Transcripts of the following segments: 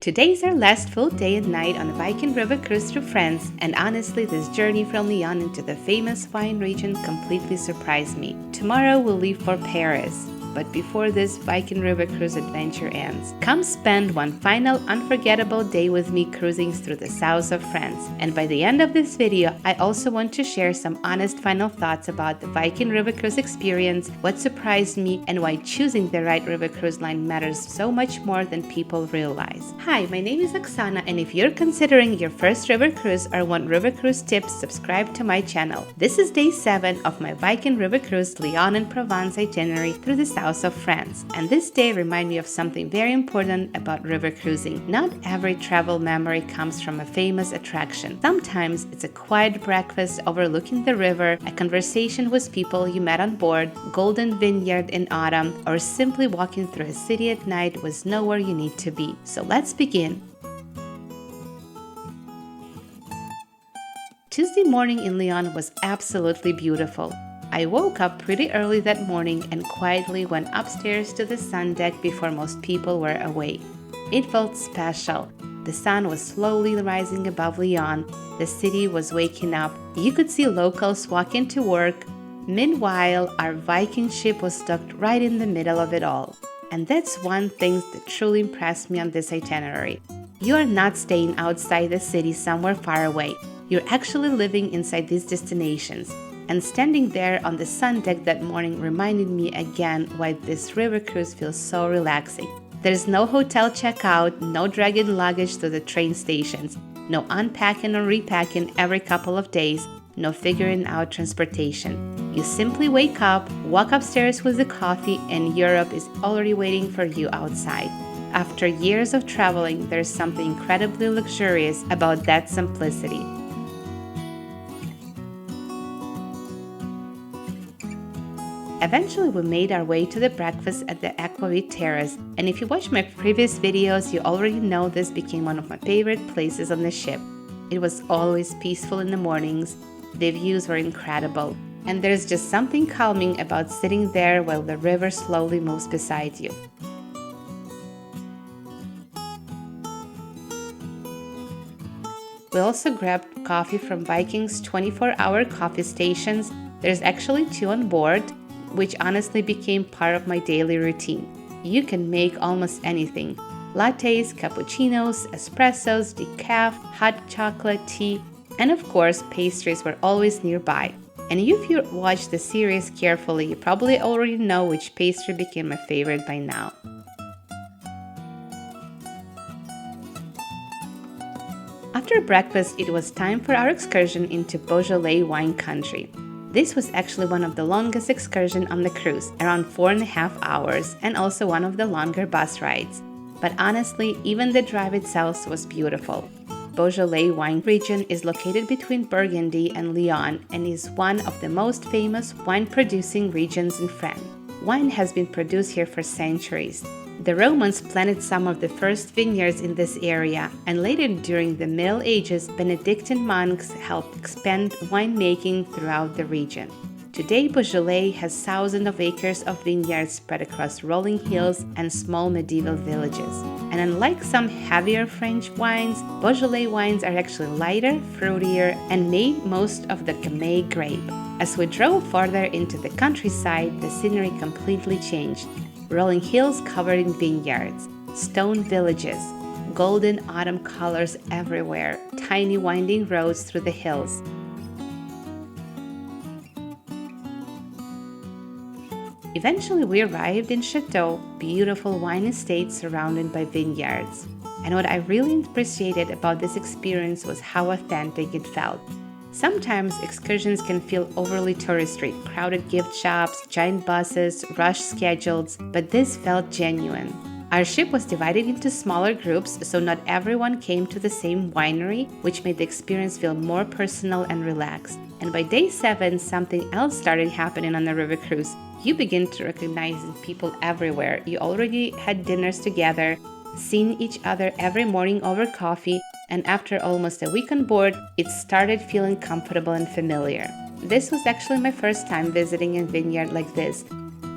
Today's our last full day and night on a Viking River Cruise through France, and honestly this journey from Lyon into the famous wine region completely surprised me. Tomorrow we'll leave for Paris. But before this Viking River Cruise adventure ends, come spend one final unforgettable day with me cruising through the south of France. And by the end of this video, I also want to share some honest final thoughts about the Viking River Cruise experience, what surprised me, and why choosing the right river cruise line matters so much more than people realize. Hi, my name is Oksana, and if you're considering your first river cruise or want river cruise tips, subscribe to my channel. This is day 7 of my Viking River Cruise Lyon Provence itinerary through the south of France, and this day reminds me of something very important about river cruising. Not every travel memory comes from a famous attraction. Sometimes it's a quiet breakfast overlooking the river, a conversation with people you met on board, golden vineyard in autumn, or simply walking through a city at night with nowhere you need to be. So let's begin. Tuesday morning in Lyon was absolutely beautiful. I woke up pretty early that morning and quietly went upstairs to the sun deck before most people were awake. It felt special. The sun was slowly rising above Lyon. The city was waking up. You could see locals walking to work. Meanwhile, our Viking ship was docked right in the middle of it all. And that's one thing that truly impressed me on this itinerary. You are not staying outside the city somewhere far away. You're actually living inside these destinations. And standing there on the sun deck that morning reminded me again why this river cruise feels so relaxing. There's no hotel checkout, no dragging luggage to the train stations, no unpacking or repacking every couple of days, no figuring out transportation. You simply wake up, walk upstairs with the coffee, and Europe is already waiting for you outside. After years of traveling, there's something incredibly luxurious about that simplicity. Eventually, we made our way to the breakfast at the Aquavit Terrace, and if you watch my previous videos, you already know this became one of my favorite places on the ship. It was always peaceful in the mornings, the views were incredible, and there's just something calming about sitting there while the river slowly moves beside you. We also grabbed coffee from Viking's 24-hour coffee stations. There's actually 2 on board, which honestly became part of my daily routine. You can make almost anything. Lattes, cappuccinos, espressos, decaf, hot chocolate, tea, and of course pastries were always nearby. And if you watch the series carefully, you probably already know which pastry became my favorite by now. After breakfast, it was time for our excursion into Beaujolais wine country. This was actually one of the longest excursions on the cruise, around 4.5 hours, and also one of the longer bus rides. But honestly, even the drive itself was beautiful. Beaujolais wine region is located between Burgundy and Lyon and is one of the most famous wine-producing regions in France. Wine has been produced here for centuries. The Romans planted some of the first vineyards in this area, and later during the Middle Ages, Benedictine monks helped expand winemaking throughout the region. Today, Beaujolais has thousands of acres of vineyards spread across rolling hills and small medieval villages. And unlike some heavier French wines, Beaujolais wines are actually lighter, fruitier, and made most of the Gamay grape. As we drove further into the countryside, the scenery completely changed. Rolling hills covered in vineyards, stone villages, golden autumn colors everywhere, tiny winding roads through the hills. Eventually we arrived in Chateau, beautiful wine estate surrounded by vineyards. And what I really appreciated about this experience was how authentic it felt. Sometimes excursions can feel overly touristy, crowded gift shops, giant buses, rushed schedules, but this felt genuine. Our ship was divided into smaller groups, so not everyone came to the same winery, which made the experience feel more personal and relaxed. And by day 7, something else started happening on the river cruise. You begin to recognize people everywhere. You already had dinners together, seen each other every morning over coffee, and after almost a week on board, it started feeling comfortable and familiar. This was actually my first time visiting a vineyard like this,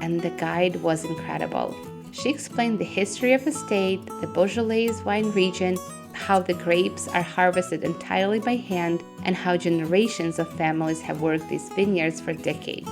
and the guide was incredible. She explained the history of the state, the Beaujolais wine region, how the grapes are harvested entirely by hand, and how generations of families have worked these vineyards for decades.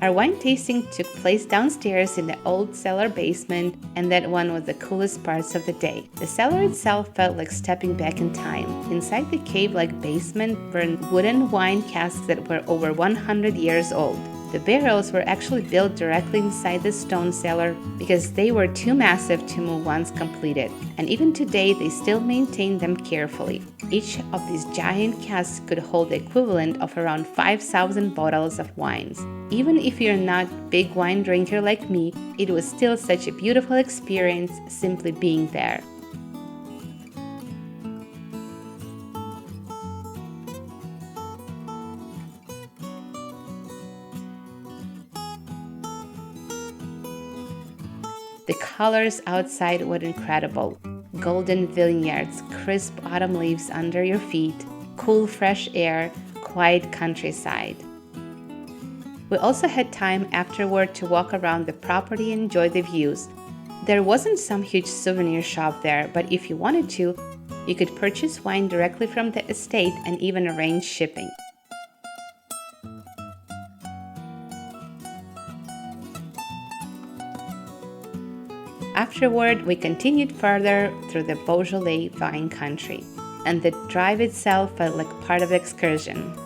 Our wine tasting took place downstairs in the old cellar basement, and that one was the coolest parts of the day. The cellar itself felt like stepping back in time. Inside the cave-like basement were wooden wine casks that were over 100 years old. The barrels were actually built directly inside the stone cellar because they were too massive to move once completed, and even today they still maintain them carefully. Each of these giant casks could hold the equivalent of around 5,000 bottles of wines. Even if you're not a big wine drinker like me, it was still such a beautiful experience simply being there. The colors outside were incredible. Golden vineyards, crisp autumn leaves under your feet, cool fresh air, quiet countryside. We also had time afterward to walk around the property and enjoy the views. There wasn't some huge souvenir shop there, but if you wanted to, you could purchase wine directly from the estate and even arrange shipping. Afterward, we continued further through the Beaujolais wine country, and the drive itself felt like part of the excursion.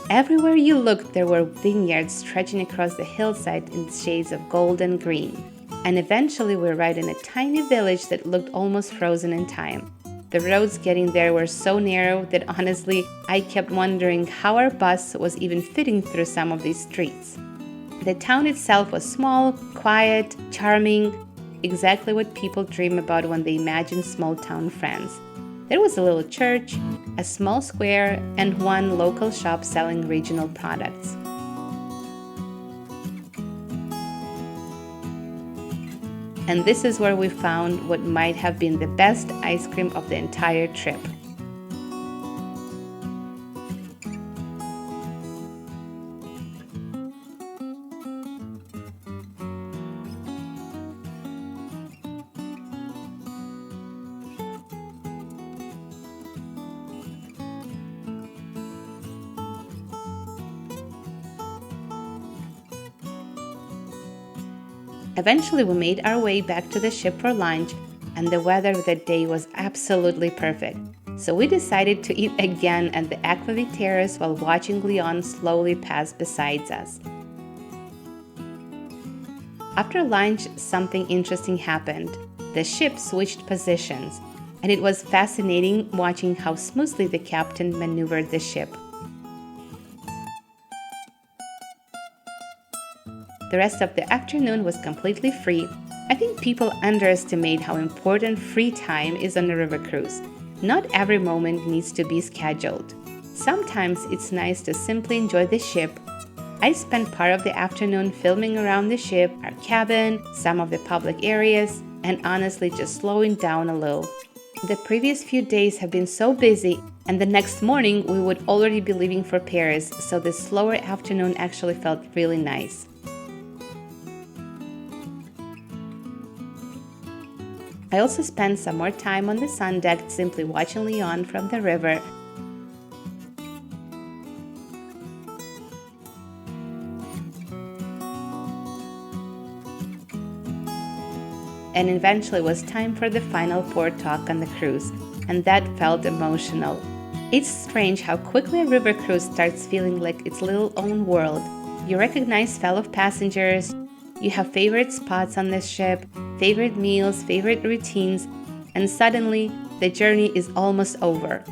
Everywhere you looked, there were vineyards stretching across the hillside in shades of gold and green. And eventually we arrived in a tiny village that looked almost frozen in time. The roads getting there were so narrow that honestly, I kept wondering how our bus was even fitting through some of these streets. The town itself was small, quiet, charming, exactly what people dream about when they imagine small town France. There was a little church, a small square, and one local shop selling regional products. And this is where we found what might have been the best ice cream of the entire trip. Eventually, we made our way back to the ship for lunch, and the weather that day was absolutely perfect. So we decided to eat again at the Aquavit Terrace while watching Lyon slowly pass beside us. After lunch, something interesting happened. The ship switched positions, and it was fascinating watching how smoothly the captain maneuvered the ship. The rest of the afternoon was completely free. I think people underestimate how important free time is on a river cruise. Not every moment needs to be scheduled. Sometimes it's nice to simply enjoy the ship. I spent part of the afternoon filming around the ship, our cabin, some of the public areas, and honestly just slowing down a little. The previous few days have been so busy, and the next morning we would already be leaving for Paris, so the slower afternoon actually felt really nice. I also spent some more time on the sun deck simply watching Lyon from the river. And eventually it was time for the final port talk on the cruise, and that felt emotional. It's strange how quickly a river cruise starts feeling like its little own world. You recognize fellow passengers, you have favorite spots on the ship, favorite meals, favorite routines, and suddenly the journey is almost over.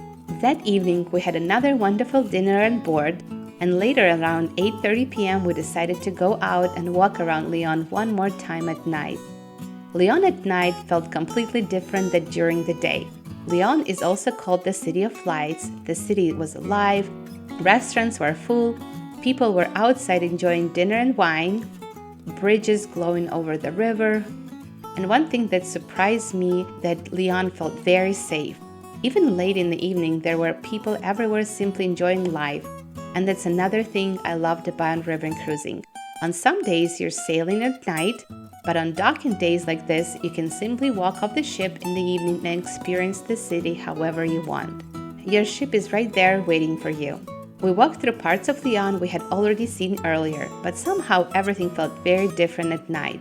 That evening we had another wonderful dinner on board, and later around 8:30 p.m. we decided to go out and walk around Lyon one more time at night. Lyon at night felt completely different than during the day. Lyon is also called the City of Lights. The city was alive, restaurants were full, people were outside enjoying dinner and wine. bridges glowing over the river. And one thing that surprised me, that Lyon felt very safe. Even late in the evening, there were people everywhere simply enjoying life. And that's another thing I loved about river cruising. On some days, you're sailing at night, but on docking days like this, you can simply walk off the ship in the evening and experience the city however you want. Your ship is right there waiting for you. We walked through parts of Lyon we had already seen earlier, but somehow everything felt very different at night.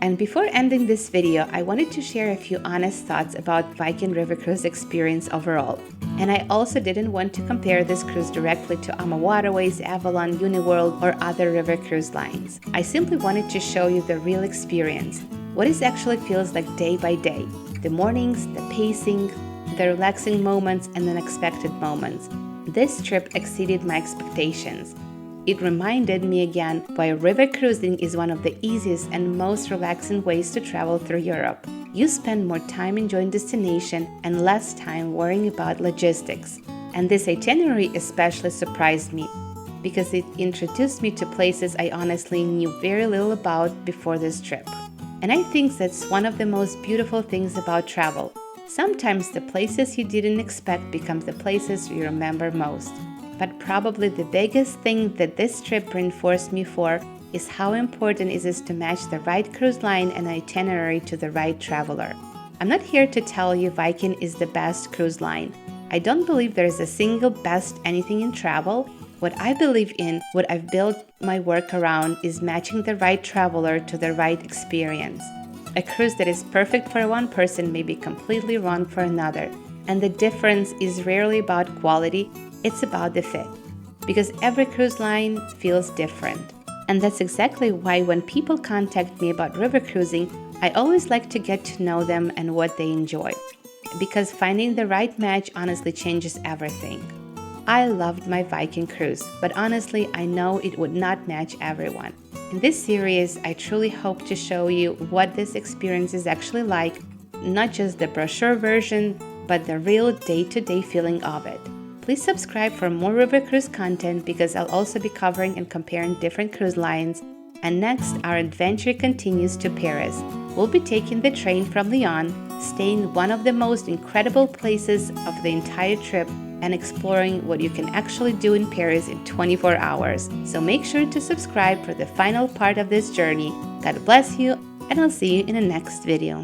And before ending this video, I wanted to share a few honest thoughts about Viking River Cruise experience overall. And I also didn't want to compare this cruise directly to AMA Waterways, Avalon, Uniworld, or other river cruise lines. I simply wanted to show you the real experience, what it actually feels like day by day. The mornings, the pacing, the relaxing moments, and unexpected moments. This trip exceeded my expectations. It reminded me again why river cruising is one of the easiest and most relaxing ways to travel through Europe. You spend more time enjoying destination and less time worrying about logistics. And this itinerary especially surprised me because it introduced me to places I honestly knew very little about before this trip. And I think that's one of the most beautiful things about travel. Sometimes the places you didn't expect become the places you remember most. But probably the biggest thing that this trip reinforced me for is how important it is to match the right cruise line and itinerary to the right traveler. I'm not here to tell you Viking is the best cruise line. I don't believe there is a single best anything in travel. What I believe in, what I've built my work around, is matching the right traveler to the right experience. A cruise that is perfect for one person may be completely wrong for another. And the difference is rarely about quality, it's about the fit. Because every cruise line feels different. And that's exactly why when people contact me about river cruising, I always like to get to know them and what they enjoy. Because finding the right match honestly changes everything. I loved my Viking cruise, but honestly, I know it would not match everyone. In this series, I truly hope to show you what this experience is actually like, not just the brochure version, but the real day-to-day feeling of it. Please subscribe for more river cruise content because I'll also be covering and comparing different cruise lines. And next, our adventure continues to Paris. We'll be taking the train from Lyon, staying in one of the most incredible places of the entire trip, and exploring what you can actually do in Paris in 24 hours. So make sure to subscribe for the final part of this journey. God bless you, and I'll see you in the next video.